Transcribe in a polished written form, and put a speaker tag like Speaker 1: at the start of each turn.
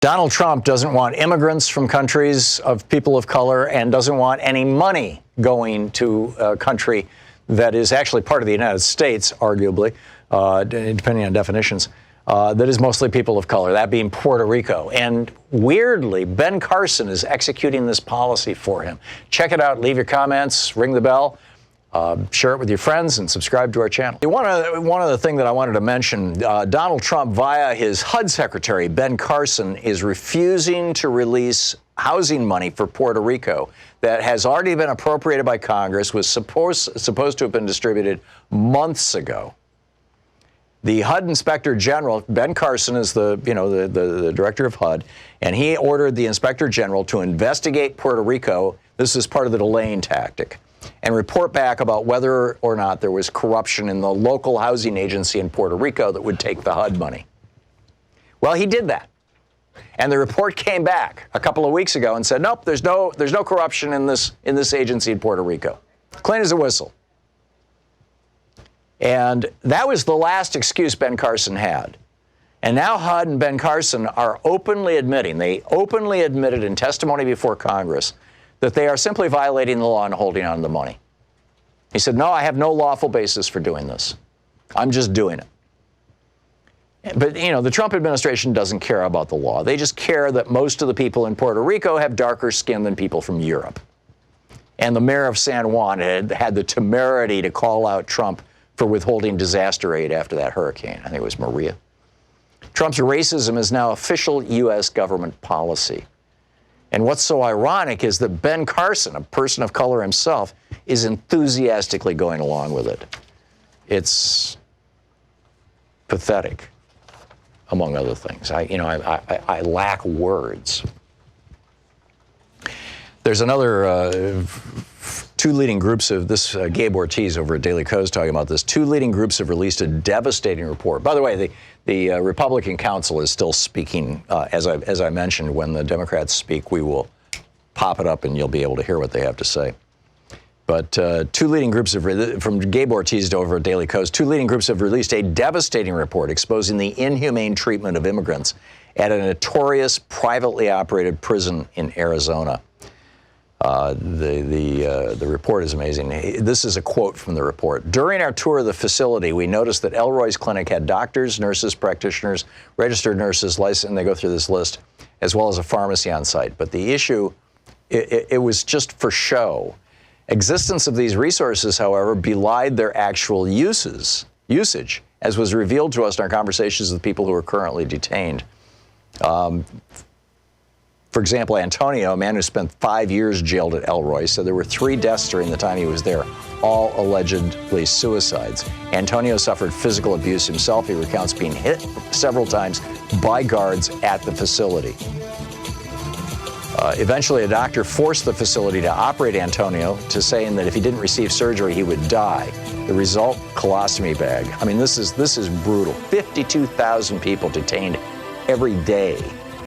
Speaker 1: Donald Trump doesn't want immigrants from countries of people of color and doesn't want any money going to a country that is actually part of the United States, arguably, depending on definitions, that is mostly people of color, that being Puerto Rico. And weirdly, Ben Carson is executing this policy for him. Check it out. Leave your comments. Ring the bell. Share it with your friends and subscribe to our channel. One other thing that I wanted to mention, Donald Trump, via his HUD secretary, Ben Carson, is refusing to release housing money for Puerto Rico that has already been appropriated by Congress, was supposed to have been distributed months ago. The HUD Inspector General, Ben Carson is the director of HUD, and he ordered the Inspector General to investigate Puerto Rico. This is part of the delaying tactic, and report back about whether or not there was corruption in the local housing agency in Puerto Rico that would take the HUD money. Well, he did that. And the report came back a couple of weeks ago and said, nope, there's no corruption in this agency in Puerto Rico. Clean as a whistle. And that was the last excuse Ben Carson had. And now HUD and Ben Carson are openly admitting, they openly admitted in testimony before Congress, that they are simply violating the law and holding on to the money. He said, no, I have no lawful basis for doing this. I'm just doing it. But, the Trump administration doesn't care about the law. They just care that most of the people in Puerto Rico have darker skin than people from Europe. And the mayor of San Juan had the temerity to call out Trump for withholding disaster aid after that hurricane. I think it was Maria. Trump's racism is now official U.S. government policy. And what's so ironic is that Ben Carson, a person of color himself, is enthusiastically going along with it. It's pathetic, among other things. I lack words. There's another two leading groups of this, Gabe Ortiz over at Daily Kos talking about this. Two leading groups have released a devastating report. By the way, the Republican Council is still speaking. As I mentioned, when the Democrats speak, we will pop it up and you'll be able to hear what they have to say. But two leading groups from Gabe Ortiz over at Daily Kos, two leading groups have released a devastating report exposing the inhumane treatment of immigrants at a notorious privately operated prison in Arizona. The report is amazing. This is a quote from the report. During our tour of the facility, we noticed that Elroy's clinic had doctors, nurses, practitioners, registered nurses, licensed, and they go through this list, as well as a pharmacy on site. But the issue, it was just for show. Existence of these resources, however, belied their actual usage, as was revealed to us in our conversations with people who are currently detained. For example, Antonio, a man who spent 5 years jailed at Elroy, said there were 3 deaths during the time he was there, all allegedly suicides. Antonio suffered physical abuse himself. He recounts being hit several times by guards at the facility. Eventually, a doctor forced the facility to operate Antonio, to saying that if he didn't receive surgery, he would die. The result, colostomy bag. I mean, this is brutal. 52,000 people detained every day